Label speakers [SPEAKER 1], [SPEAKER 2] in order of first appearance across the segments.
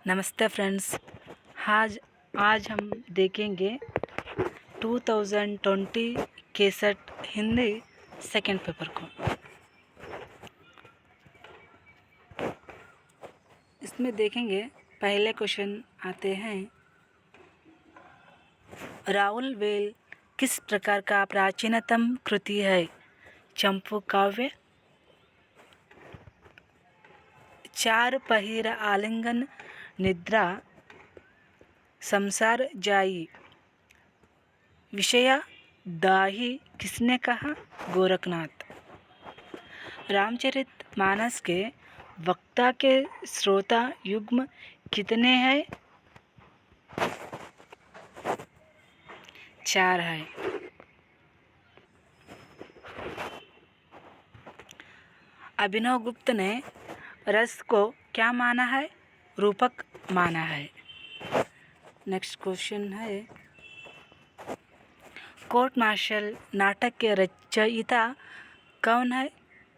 [SPEAKER 1] नमस्ते फ्रेंड्स। आज आज हम देखेंगे 2020 केसेट हिंदी सेकंड पेपर को। इसमें देखेंगे पहले क्वेश्चन आते हैं, राहुल वेल किस प्रकार का प्राचीनतम कृति है? चंपू काव्य, चार पहिर आलिंगन निद्रा, संसार जाई, विषया दाही किसने कहा? गोरखनाथ। रामचरित मानस के वक्ता के श्रोता युग्म कितने हैं? 4 है। अभिनव गुप्त ने रस को क्या माना है? रूपक माना है। नेक्स्ट क्वेश्चन है, कोर्ट मार्शल नाटक के रचयिता कौन है?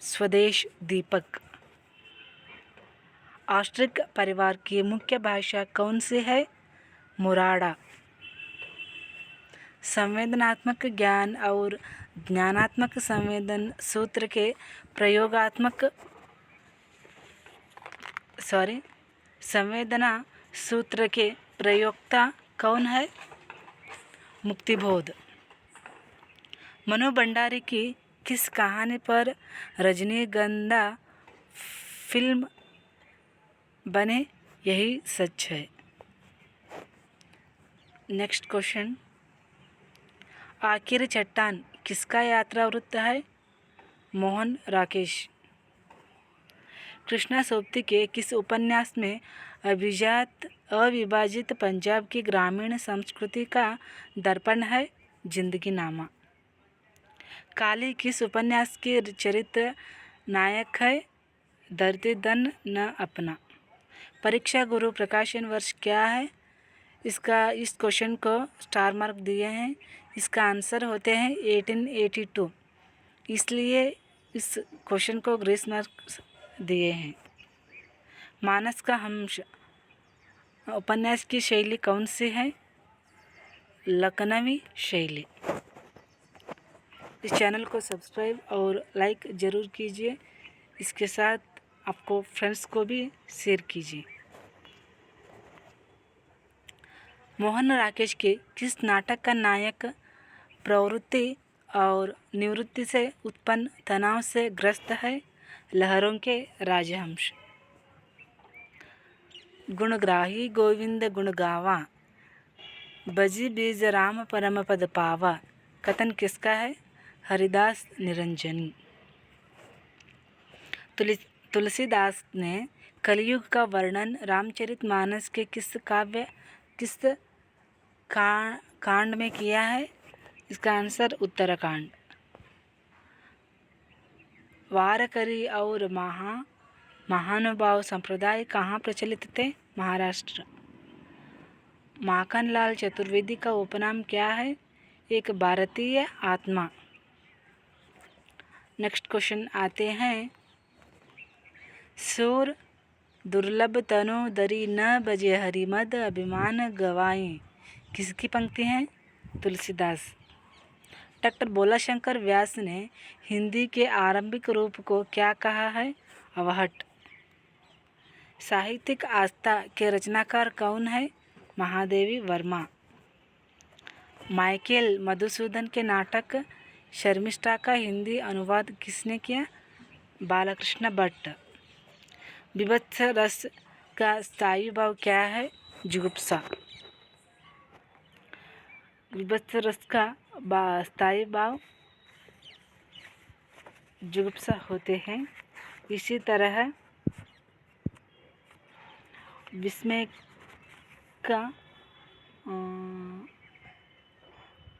[SPEAKER 1] स्वदेश दीपक। ऑस्ट्रिक परिवार की मुख्य भाषा कौन सी है? मुराड़ा। संवेदनात्मक ज्ञान और ज्ञानात्मक संवेदन सूत्र के संवेदना सूत्र के प्रयोक्ता कौन है? मुक्तिबोध। मनु भंडारी की किस कहानी पर रजनीगंधा फिल्म बने? यही सच है। नेक्स्ट क्वेश्चन, आखिरी चट्टान किसका यात्रा वृत्त है? मोहन राकेश। कृष्णा सोबती के किस उपन्यास में अविभाजित पंजाब की ग्रामीण संस्कृति का दर्पण है? जिंदगी नामा। काली किस उपन्यास के चरित्र नायक है? धरती धन न अपना। परीक्षा गुरु प्रकाशन वर्ष क्या है? इस क्वेश्चन को स्टार मार्क दिए हैं। इसका आंसर होते हैं 1882, इसलिए इस क्वेश्चन को ग्रेस मार्क दिए हैं। मानस का हंस उपन्यास की शैली कौन सी है? लखनवी शैली। इस चैनल को सब्सक्राइब और लाइक ज़रूर कीजिए। इसके साथ आपको फ्रेंड्स को भी शेयर कीजिए। मोहन राकेश के किस नाटक का नायक प्रवृत्ति और निवृत्ति से उत्पन्न तनाव से ग्रस्त है? लहरों के राजहंस। गुणग्राही गोविंद गुण गावा, बजी बीज राम परम पद पावा, कथन किसका है? हरिदास निरंजनी। तुलसीदास ने कलयुग का वर्णन रामचरितमानस के किस कांड में किया है? इसका आंसर उत्तराखंड। वारकरी और महानुभाव संप्रदाय कहाँ प्रचलित थे? महाराष्ट्र। माखनलाल चतुर्वेदी का उपनाम क्या है? एक भारतीय आत्मा। नेक्स्ट क्वेश्चन आते हैं, सूर दुर्लभ तनु दरी न बजे हरिमद अभिमान गवाएं, किसकी पंक्ति है? तुलसीदास। डॉक्टर बोलाशंकर व्यास ने हिंदी के आरंभिक रूप को क्या कहा है? अवहट। साहित्यिक आस्था के रचनाकार कौन है? महादेवी वर्मा। माइकेल मधुसूदन के नाटक शर्मिष्ठा का हिंदी अनुवाद किसने किया? बालकृष्ण भट्ट। विभत्स रस का स्थायी भाव क्या है? जुगुप्सा। विभत्स रस का स्थायी भाव जुगुप्सा होते हैं। इसी तरह विस्मय का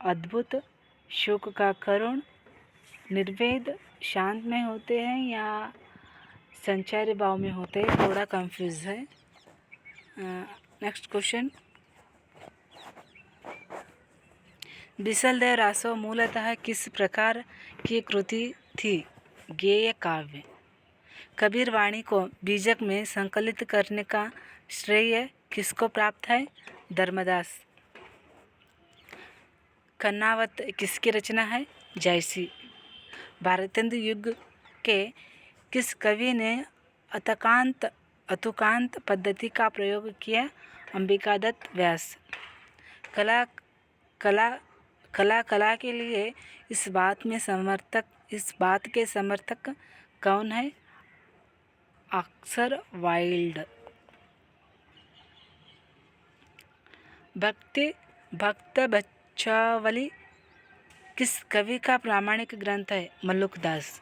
[SPEAKER 1] अद्भुत, शोक का करुण, निर्वेद शांत में होते हैं या संचारी भाव में होते हैं? थोड़ा कंफ्यूज है। नेक्स्ट क्वेश्चन, बिसलदेव रासो मूलतः किस प्रकार की कृति थी? गेय काव्य। कबीर वाणी को बीजक में संकलित करने का श्रेय किसको प्राप्त है? धर्मदास। कन्नावत किसकी रचना है? जायसी। भारतेंदु युग के किस कवि ने अतुकांत पद्धति का प्रयोग किया? अंबिकादत्त व्यास। कला कला कला कला के लिए इस बात के समर्थक कौन है? Oscar Wilde. भक्त बच्चावली किस कवि का प्रामाणिक ग्रंथ है? मल्लुकदास।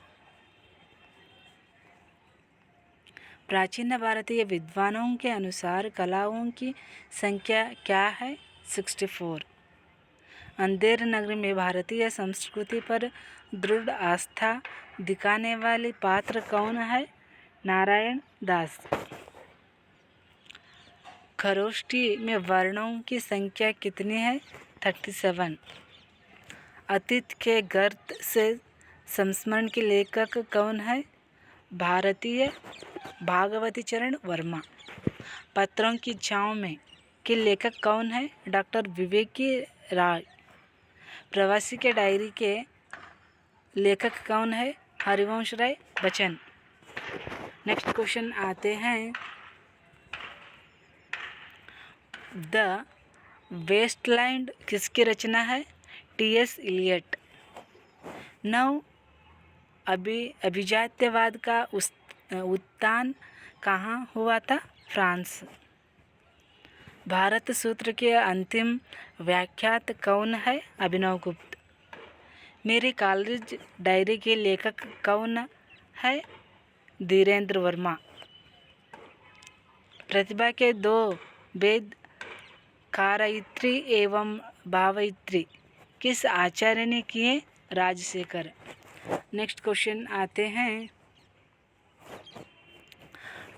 [SPEAKER 1] प्राचीन भारतीय विद्वानों के अनुसार कलाओं की संख्या क्या है? 64। अंधेर नगरी में भारतीय संस्कृति पर दृढ़ आस्था दिखाने वाली पात्र कौन है? नारायण दास। खरोष्ठी में वर्णों की संख्या कितनी है? 37। अतीत के गर्त से संस्मरण के लेखक कौन है? भारतीय भागवती चरण वर्मा। पत्रों की छाँव में के लेखक कौन है? डॉक्टर विवेकी राय। प्रवासी के डायरी के लेखक कौन है? हरिवंश राय बच्चन। नेक्स्ट क्वेश्चन आते हैं, द वेस्टलैंड किसकी रचना है? टी.एस. इलियट। नव अभिजात्यवाद का उत्थान कहाँ हुआ था? फ्रांस। भारत सूत्र के अंतिम व्याख्यात कौन है? अभिनव गुप्त। मेरी कॉलेज डायरी के लेखक कौन है? धीरेन्द्र वर्मा। प्रतिभा के दो भेद कारयित्री एवं भावयित्री किस आचार्य ने किए? राजशेखर। नेक्स्ट क्वेश्चन आते हैं,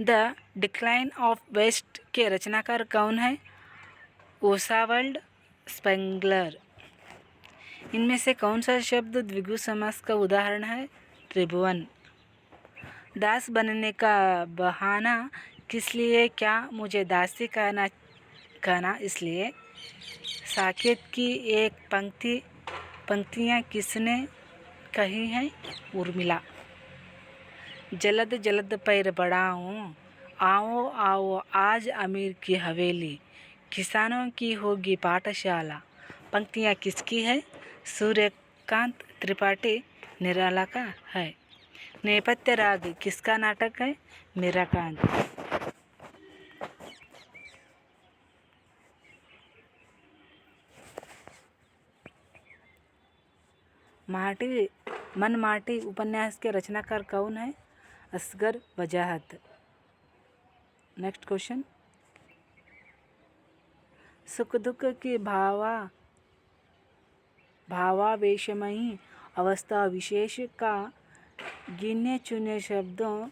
[SPEAKER 1] द डिक्लाइन ऑफ वेस्ट के रचनाकार कौन है? ओसावाल्ड स्पेंगलर। इनमें से कौन सा शब्द द्विगु समास का उदाहरण है? त्रिभुवन। दास बनने का बहाना किस लिए? क्या मुझे दासी कहना इसलिए। साकेत की एक पंक्तियाँ किसने कही हैं? उर्मिला। जलद जलद पैर बढ़ाऊं, आओ आओ आज अमीर की हवेली, किसानों की होगी पाठशाला। पंक्तियाँ किसकी है? सूर्यकांत त्रिपाठी निराला का है। नेपथ्य राग किसका नाटक है? मीराकांत। मन माटी उपन्यास के रचनाकार कौन है? असगर वजाहत। नेक्स्ट क्वेश्चन, सुख दुख की भावावेशमयी अवस्था विशेष का गिने चुने शब्दों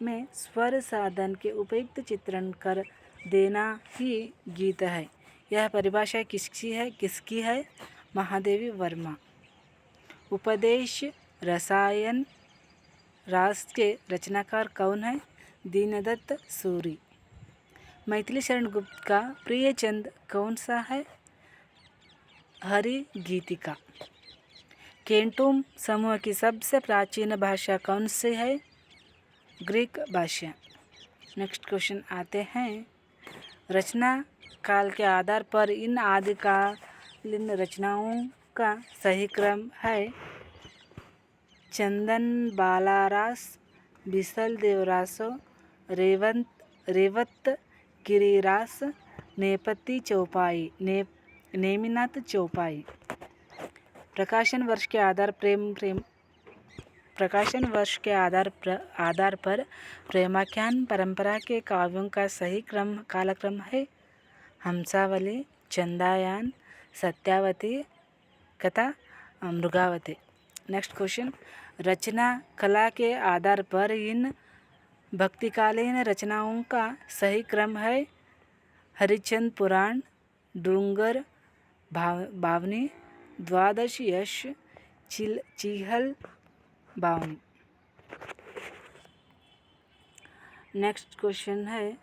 [SPEAKER 1] में स्वर साधन के उपयुक्त चित्रण कर देना ही गीत है। यह परिभाषा किसकी है? महादेवी वर्मा। उपदेश रसायन रास के रचनाकार कौन है? दीनदत्त सूरि। मैथिली शरण गुप्त का प्रिय छंद कौन सा है? हरि गीतिका। केंटोम समूह की सबसे प्राचीन भाषा कौन सी है? ग्रीक भाषा। नेक्स्ट क्वेश्चन आते हैं, रचना काल के आधार पर इन आदिकालीन रचनाओं का सही क्रम है? चंदन बालारास, बिसल देवरासो, रेवत गिरिरास, नेपति चौपाई, नेमिनाथ चौपाई। प्रकाशन वर्ष के आधार पर प्रेमाख्यान परंपरा के काव्यों का सही कालक्रम है? हंसावली, चंदायान, सत्यावती कथा, मृगावती। नेक्स्ट क्वेश्चन, रचना कला के आधार पर इन भक्तिकालीन रचनाओं का सही क्रम है? हरिश्चंद्र पुराण, डूंगर बावनी, द्वादश यश, चीहल बावनी। नेक्स्ट क्वेश्चन है,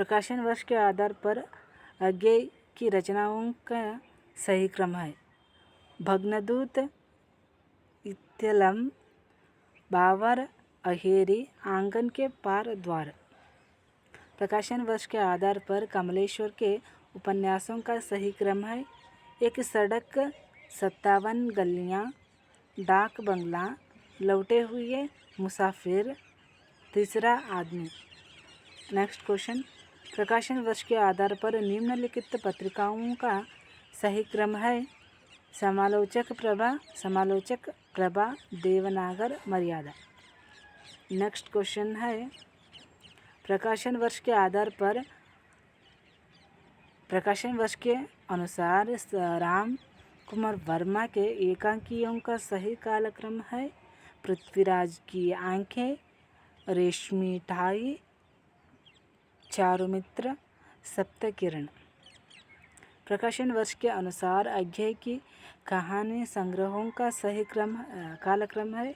[SPEAKER 1] प्रकाशन वर्ष के आधार पर अज्ञेय की रचनाओं का सही क्रम है। भग्नदूत, इत्यलम, बावर, अहेरी, आंगन के पार, द्वार। प्रकाशन वर्ष के आधार पर कमलेश्वर के उपन्यासों का सही क्रम है। एक सड़क, 57 गलियां, डाक बंगला, लौटे हुए मुसाफिर, तीसरा आदमी। नेक्स्ट क्वेश्चन, प्रकाशन वर्ष के आधार पर निम्नलिखित पत्रिकाओं का सही क्रम है। समालोचक प्रभा, देवनागर, मर्यादा। नेक्स्ट क्वेश्चन है, प्रकाशन वर्ष के आधार पर प्रकाशन वर्ष के अनुसार राम कुमार वर्मा के एकांकियों का सही कालक्रम है। पृथ्वीराज की आंखें, रेशमी ढाई, चारुमित्र, सप्तकिरण। प्रकाशन वर्ष के अनुसार अज्ञेय की कहानी संग्रहों का सही कालक्रम है।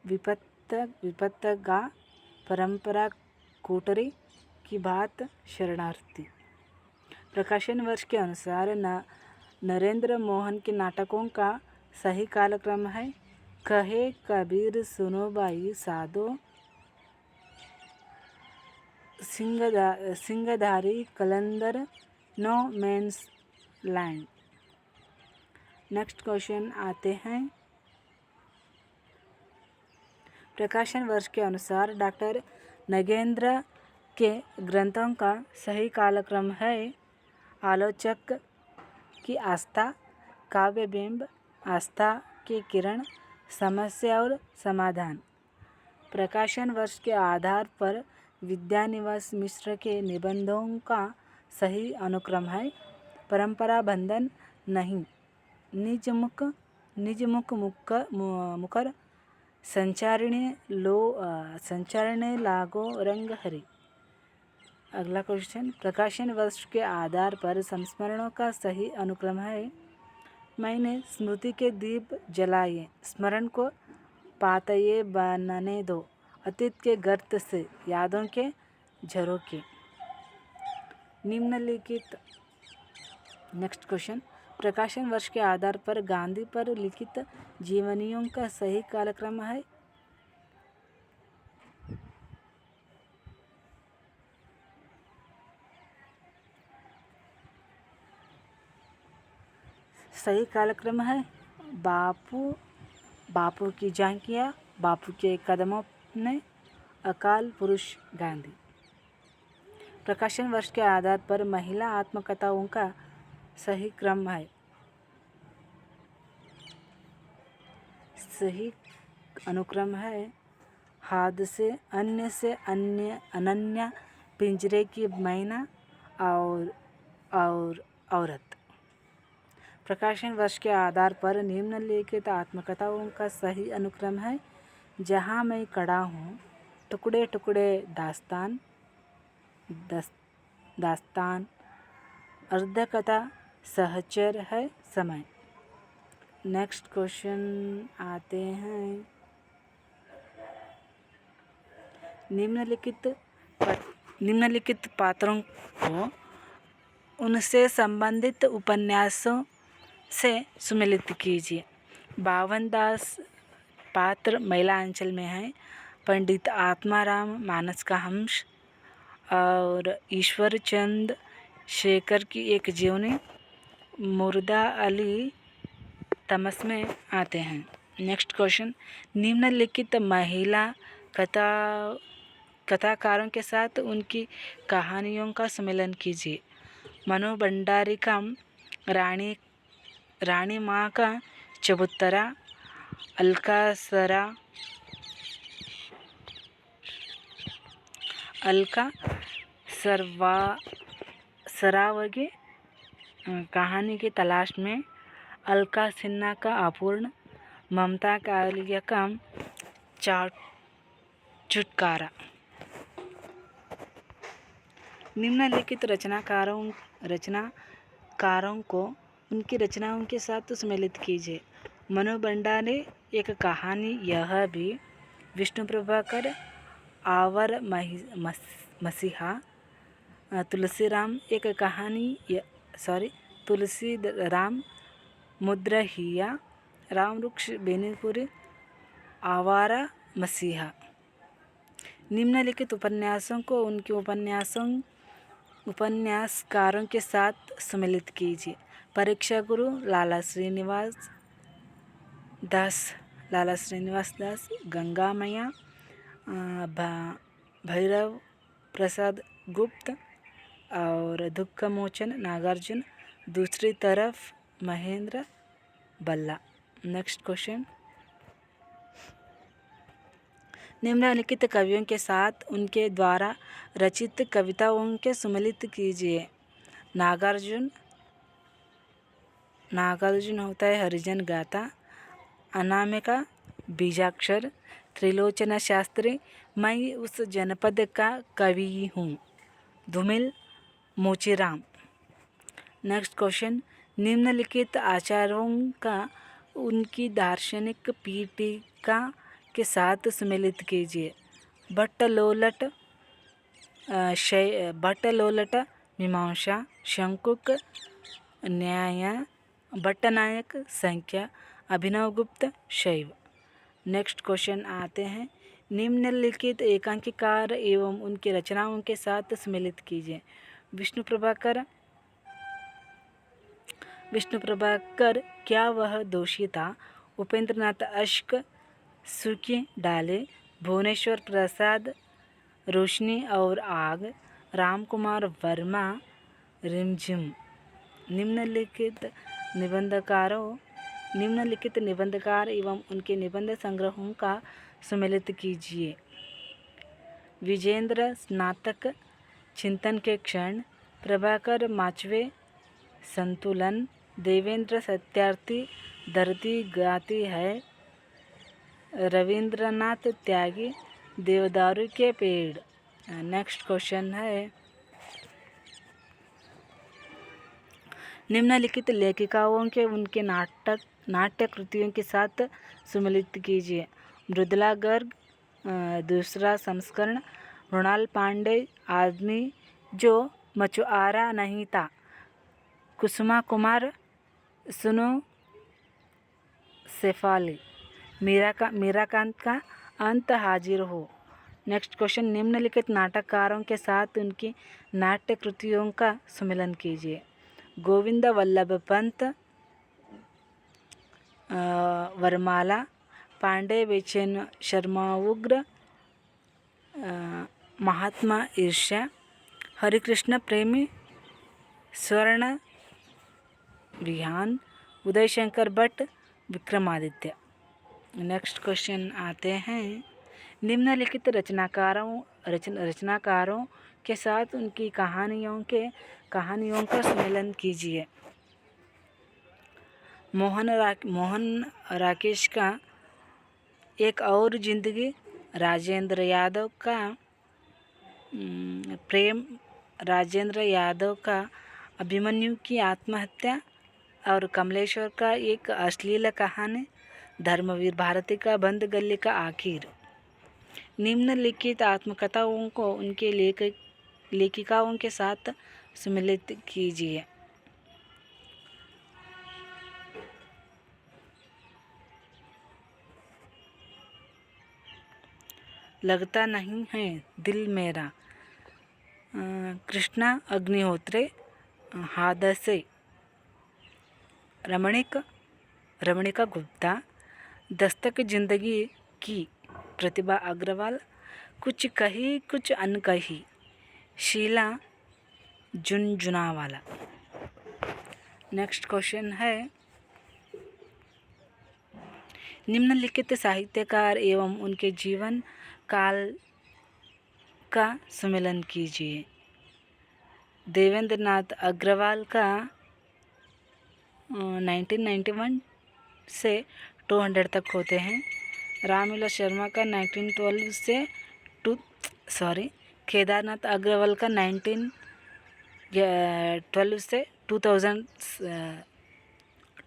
[SPEAKER 1] विपत्तगा, परंपरा, कोटरी की बात, शरणार्थी। प्रकाशन वर्ष के अनुसार नरेंद्र मोहन के नाटकों का सही कालक्रम है। कहे कबीर, सुनो बाई, साधो, सिंगधारी, कलंदर, no man's land. Next question आते हैं, प्रकाशन वर्ष के अनुसार डॉक्टर नगेंद्र के ग्रंथों का सही कालक्रम है। आलोचक की आस्था, काव्यबिंब, आस्था की किरण, समस्या और समाधान। प्रकाशन वर्ष के आधार पर विद्यानिवास मिश्र के निबंधों का सही अनुक्रम है। परंपरा बंधन नहीं, निजमुख मुकर, संचारिणी लागो रंग हरि। अगला क्वेश्चन, प्रकाशन वर्ष के आधार पर संस्मरणों का सही अनुक्रम है। मैंने स्मृति के दीप जलाए, स्मरण को पातये बनने दो, अतीत के गर्त से यादों के झरोखे। निम्नलिखित नेक्स्ट क्वेश्चन, प्रकाशन वर्ष के आधार पर गांधी पर लिखित जीवनियों का सही कालक्रम है। सही कालक्रम है बापू की झांकियाँ, बापू के कदमों ने, अकाल पुरुष गांधी। प्रकाशन वर्ष के आधार पर महिला आत्मकथाओं का सही क्रम है। सही अनुक्रम है, हाथ से अन्य, अनन्या, पिंजरे की मैना और औरत। प्रकाशन वर्ष के आधार पर निम्नलिखित आत्मकथाओं का सही अनुक्रम है। जहाँ मैं खड़ा हूँ, टुकड़े टुकड़े, दास्तान, अर्धकथा, सहचर है समय। नेक्स्ट क्वेश्चन आते हैं, निम्नलिखित पात्रों को उनसे संबंधित उपन्यासों से सुमेलित कीजिए। बावनदास पात्र महिला अंचल में है। पंडित आत्माराम, मानस का हंस, और ईश्वर चंद शेखर की एक जीवनी, मुर्दा अली तमस में आते हैं। नेक्स्ट क्वेश्चन, निम्नलिखित महिला कथाकारों के साथ उनकी कहानियों का सम्मेलन कीजिए। मनु भंडारी का रानी माँ का चबूतरा, अलका सरावगी कहानी की तलाश में, अलका सिन्हा का अपूर्ण, ममता कालिया का छुटकारा। निम्नलिखित रचनाकारों को उनकी रचनाओं के साथ सम्मिलित कीजिए। मनु भंडारी, एक कहानी, यह भी, विष्णु प्रभाकर, आवर मसीहा, तुलसीराम एक कहानी तुलसी राम मुद्रहिया राम वृक्ष बेनीपुरी आवारा मसीहा। निम्नलिखित उपन्यासों को उनके उपन्यासकारों के साथ सम्मिलित कीजिए। परीक्षा गुरु लाला श्रीनिवास दास, गंगा मैया भैरव प्रसाद गुप्त और दुख मोचन नागार्जुन, दूसरी तरफ महेंद्र बल्ला। नेक्स्ट क्वेश्चन, निम्नलिखित कवियों के साथ उनके द्वारा रचित कविताओं के सम्मिलित कीजिए। नागार्जुन होता है हरिजन गाथा, अनामिका बीजाक्षर, त्रिलोचन शास्त्री मैं उस जनपद का कवि हूँ, धूमिल मोचीराम। नेक्स्ट क्वेश्चन, निम्नलिखित आचार्यों का उनकी दार्शनिक पीठिका के साथ सम्मिलित कीजिए। भट्टलोलट मीमांसा, शंकुक न्याय, भट्टनायक संख्या, अभिनवगुप्त शैव। नेक्स्ट क्वेश्चन आते हैं, निम्नलिखित एकांकीकार एवं उनकी रचनाओं के साथ सम्मिलित कीजिए। विष्णु प्रभाकर क्या वह दोषी था, उपेंद्रनाथ अश्क सूखी डाले, भुवनेश्वर प्रसाद रोशनी और आग, रामकुमार वर्मा रिमझिम। निम्नलिखित निबंधकार एवं उनके निबंध संग्रहों का सम्मिलित कीजिए। विजेंद्र स्नातक, चिंतन के क्षण, प्रभाकर माचवे संतुलन, देवेंद्र सत्यार्थी धरती गाती है, रविंद्रनाथ त्यागी देवदारू के पेड़। नेक्स्ट क्वेश्चन है, निम्नलिखित लेखिकाओं के उनके नाट्य कृतियों के साथ सम्मिलित कीजिए। मृदुला गर्ग दूसरा संस्करण, मृणाल पांडे आदमी जो मछुआरा नहीं था, कुसुमा कुमार सुनो शेफाली, मीराकांत का अंत हाजिर हो। नेक्स्ट क्वेश्चन, निम्नलिखित नाटककारों के साथ उनकी नाट्य कृतियों का सम्मिलन कीजिए। गोविंद वल्लभ पंत, वरमाला, पांडे बेचैन शर्मा उग्र, महात्मा ईर्ष्या, हरिकृष्ण प्रेमी, स्वर्ण विहान, उदय शंकर भट्ट, विक्रमादित्य। नेक्स्ट क्वेश्चन आते हैं, निम्नलिखित रचनाकारों के साथ उनकी कहानियों का सम्मेलन कीजिए। मोहन राकेश का एक और जिंदगी, राजेंद्र यादव का प्रेम, राजेंद्र यादव का अभिमन्यु की आत्महत्या और कमलेश्वर का एक अश्लील कहानी, धर्मवीर भारती का बंद गली का आखिर। निम्नलिखित आत्मकथाओं को उनके लेखिकाओं के साथ सम्मिलित कीजिए। लगता नहीं है दिल मेरा, कृष्णा अग्निहोत्री, हादसे, रमणिका गुप्ता, दस्तक जिंदगी की, प्रतिभा अग्रवाल, कुछ कही कुछ अनकही, शीला झुनझुनवाला। नेक्स्ट क्वेश्चन है, निम्नलिखित साहित्यकार एवं उनके जीवन काल का सम्मेलन कीजिए। देवेंद्रनाथ अग्रवाल का 1991 से 200 तक होते हैं, रामविलास शर्मा का 1912 से केदारनाथ अग्रवाल का 1912 से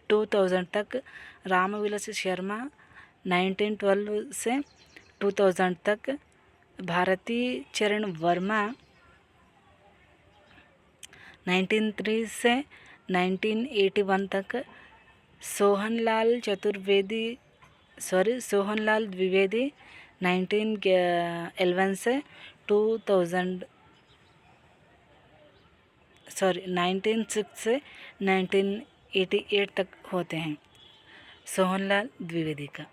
[SPEAKER 1] 2000 तक, रामविलास शर्मा 1912 से 2000 तक, भारती चरण वर्मा 1903 से 1981 तक, सोहनलाल द्विवेदी 1911 से 1906 से 1988 तक होते हैं सोहनलाल द्विवेदी का।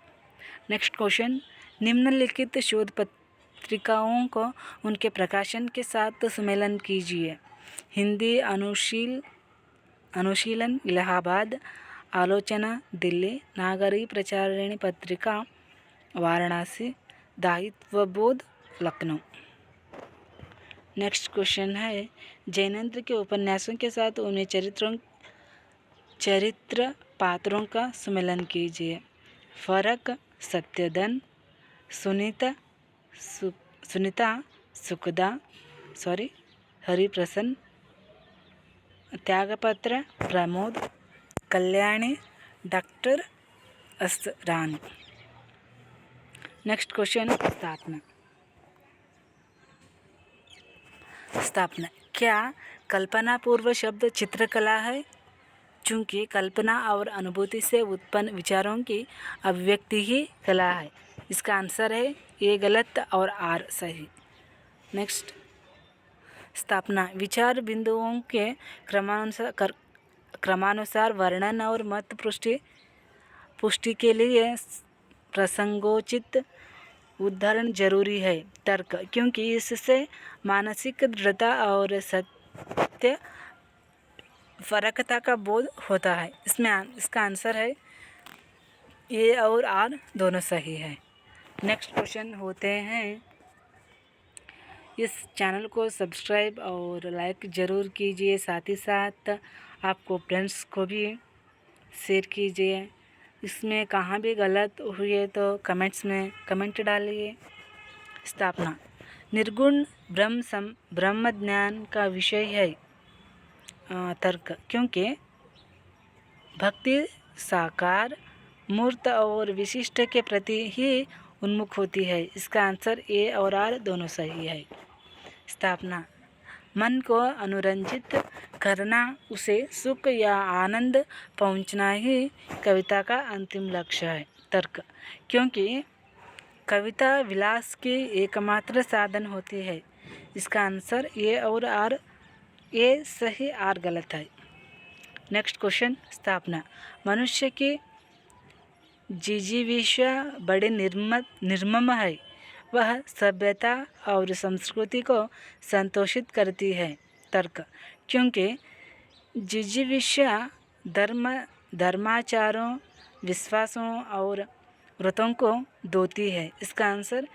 [SPEAKER 1] नेक्स्ट क्वेश्चन, निम्नलिखित शोध पत्रिकाओं को उनके प्रकाशन के साथ सम्मेलन कीजिए। हिंदी अनुशीलन इलाहाबाद, आलोचना दिल्ली, नागरी प्रचारिणी पत्रिका वाराणसी, दायित्वबोध लखनऊ। नेक्स्ट क्वेश्चन है, जैनेंद्र के उपन्यासों के साथ उनमें चरित्र पात्रों का सम्मेलन कीजिए। फरक, सत्यधन, सुनीता सुखदा हरिप्रसन्न, त्यागपत्र Pramod, Kalyani, doctor Asrani. Next question, स्थापना। क्या कल्पना पूर्व शब्द चित्रकला है? चूँकि कल्पना और अनुभूति से उत्पन्न विचारों की अभिव्यक्ति ही कला है। इसका आंसर है ए गलत और आर सही। नेक्स्ट, स्थापना। विचार बिंदुओं के क्रमानुसार वर्णन और मत पुष्टि के लिए प्रसंगोचित उदाहरण जरूरी है। तर्क, क्योंकि इससे मानसिक दृढ़ता और सत्य फरकता का बोध होता है। इसका आंसर है ए और आर दोनों सही है। नेक्स्ट क्वेश्चन होते हैं, इस चैनल को सब्सक्राइब और लाइक ज़रूर कीजिए, साथ ही साथ आपको फ्रेंड्स को भी शेयर कीजिए। इसमें कहाँ भी गलत हुए तो कमेंट्स में कमेंट डालिए। स्थापना। निर्गुण ब्रह्म ज्ञान का विषय है। तर्क, क्योंकि भक्ति साकार, मूर्त और विशिष्ट के प्रति ही उन्मुख होती है। इसका आंसर ए और आर दोनों सही है। स्थापना। मन को अनुरंजित करना, उसे सुख या आनंद पहुंचना ही कविता का अंतिम लक्ष्य है। तर्क, क्योंकि कविता विलास की एकमात्र साधन होती है। इसका आंसर ए और आर, ए सही आर गलत है। नेक्स्ट क्वेश्चन, स्थापना। मनुष्य की जिजीविषा बड़े निर्मम है। वह सभ्यता और संस्कृति को संतोषित करती है। तर्क, क्योंकि जिजीविषा धर्माचारों, विश्वासों और व्रतों को दोती है। इसका आंसर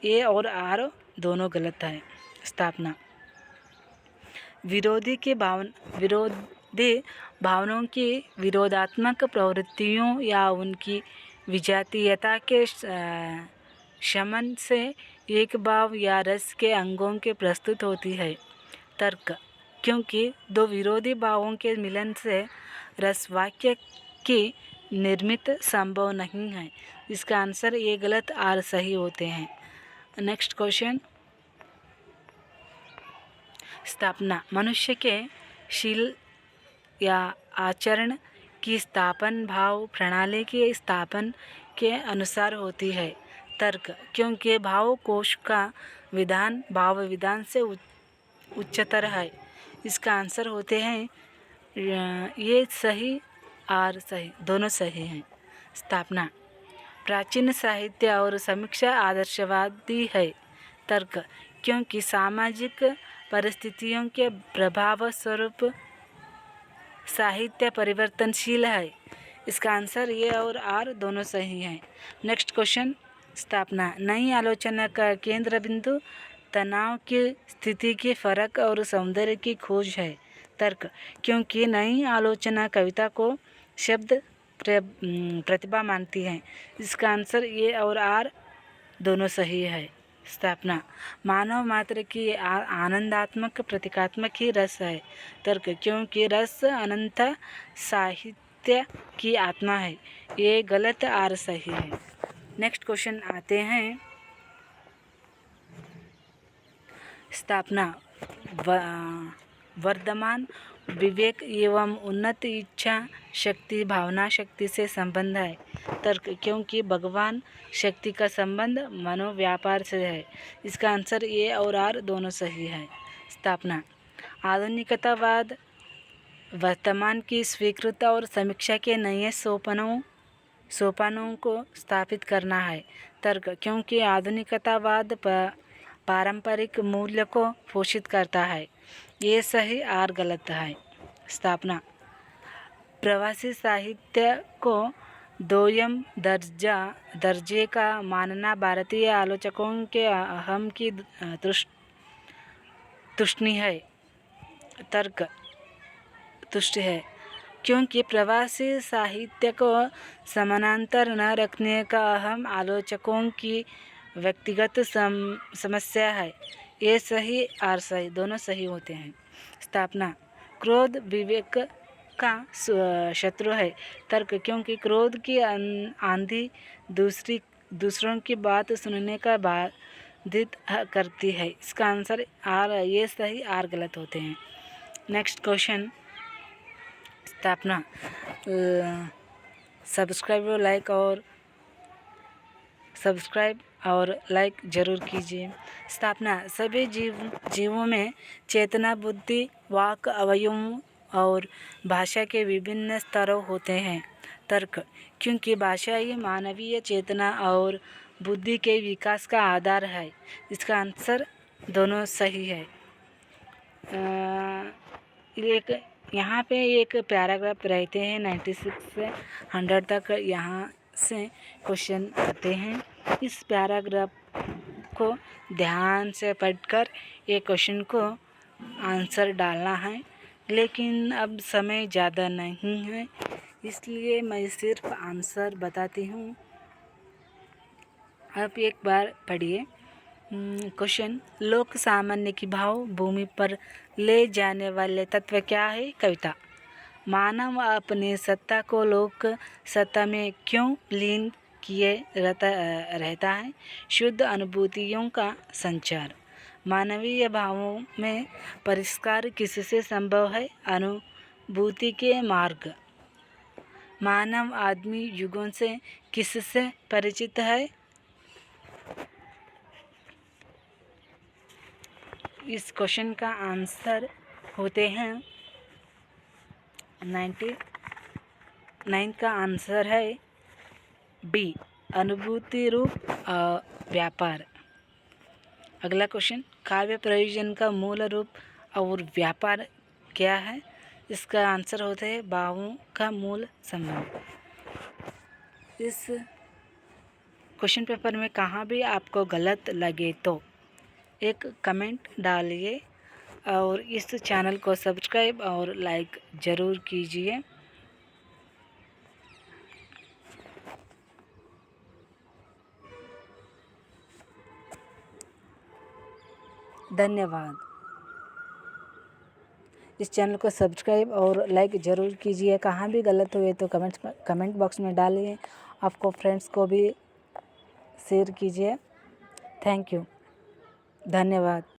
[SPEAKER 1] ए और आर दोनों गलत है। स्थापना। विरोधी भावनाओं की विरोधात्मक प्रवृत्तियों या उनकी विजातीयता के शमन से एक भाव या रस के अंगों के प्रस्तुत होती है। तर्क, क्योंकि दो विरोधी भावों के मिलन से रस वाक्य की निर्मित संभव नहीं है। इसका आंसर ये गलत आर सही होते हैं। नेक्स्ट क्वेश्चन, स्थापना। मनुष्य के शील या आचरण की स्थापन भाव प्रणाली की स्थापन के अनुसार होती है। तर्क, क्योंकि भाव कोश का विधान भाव विधान से उच्चतर है। इसका आंसर होते हैं ये सही आर सही दोनों सही हैं। स्थापना। प्राचीन साहित्य और समीक्षा आदर्शवादी है। तर्क, क्योंकि सामाजिक परिस्थितियों के प्रभाव स्वरूप साहित्य परिवर्तनशील है। इसका आंसर ये और आर दोनों सही हैं। नेक्स्ट क्वेश्चन, स्थापना। नई आलोचना का केंद्र बिंदु तनाव की स्थिति के फर्क और सौंदर्य की खोज है। तर्क, क्योंकि नई आलोचना कविता को शब्द प्रतिभा मानती है। इसका आंसर ए और आर दोनों सही है। स्थापना। मानव मात्र की आनंदात्मक प्रतीकात्मक ही रस है। तर्क, क्योंकि रस अनंत साहित्य की आत्मा है। ये गलत आर सही है। नेक्स्ट क्वेश्चन आते हैं, स्थापना। वर्धमान विवेक एवं उन्नत इच्छा शक्ति भावना शक्ति से संबंध है। तर्क, क्योंकि भगवान शक्ति का संबंध मनोव्यापार से है। इसका आंसर ए और आर दोनों सही है। स्थापना, आधुनिकतावाद वर्तमान की स्वीकृत और समीक्षा के नए सोपानों को स्थापित करना है। तर्क, क्योंकि आधुनिकतावाद पारंपरिक मूल्य को पोषित करता है। ये सही और गलत है। स्थापना, प्रवासी साहित्य को दोयम दर्जे का मानना भारतीय आलोचकों के अहम की तुष्टि है। तर्क, तुष्टि है, क्योंकि प्रवासी साहित्य को समानांतर न रखने का अहम आलोचकों की व्यक्तिगत समस्या है। ये सही और सही दोनों सही होते हैं। स्थापना, क्रोध विवेक का शत्रु है। तर्क, क्योंकि क्रोध की आंधी दूसरों की बात सुनने का बाधित करती है। इसका आंसर आर, ये सही और गलत होते हैं। नेक्स्ट क्वेश्चन, स्थापना, सब्सक्राइब और लाइक जरूर कीजिए। स्थापना, सभी जीवों में चेतना बुद्धि वाक अवयवों और भाषा के विभिन्न स्तरों होते हैं। तर्क, क्योंकि भाषा ही मानवीय चेतना और बुद्धि के विकास का आधार है। इसका आंसर दोनों सही है। यहाँ पे एक पैराग्राफ रहते हैं 96 से 100 तक, यहाँ से क्वेश्चन आते हैं। इस पैराग्राफ को ध्यान से पढ़कर ये क्वेश्चन को आंसर डालना है, लेकिन अब समय ज़्यादा नहीं है, इसलिए मैं सिर्फ आंसर बताती हूँ। आप एक बार पढ़िए। क्वेश्चन, लोक सामान्य की भाव भूमि पर ले जाने वाले तत्व क्या है? कविता, मानव अपनी सत्ता को लोक सत्ता में क्यों लीन किए रहता है? शुद्ध अनुभूतियों का संचार। मानवीय भावों में परिष्कार किससे संभव है? अनुभूति के मार्ग। मानव आदमी युगों से किससे परिचित है? इस क्वेश्चन का आंसर होते हैं 99 का आंसर है बी, अनुभूति रूप व्यापार। अगला क्वेश्चन, काव्य प्रयोजन का मूल रूप और व्यापार क्या है? इसका आंसर होता है भावों का मूल संबंध। इस क्वेश्चन पेपर में कहाँ भी आपको गलत लगे तो एक कमेंट डालिए और इस चैनल को सब्सक्राइब और लाइक ज़रूर कीजिए। धन्यवाद। इस चैनल को सब्सक्राइब और लाइक ज़रूर कीजिए। कहाँ भी गलत हुए तो कमेंट बॉक्स में डालिए। आपको फ्रेंड्स को भी शेयर कीजिए। थैंक यू, धन्यवाद।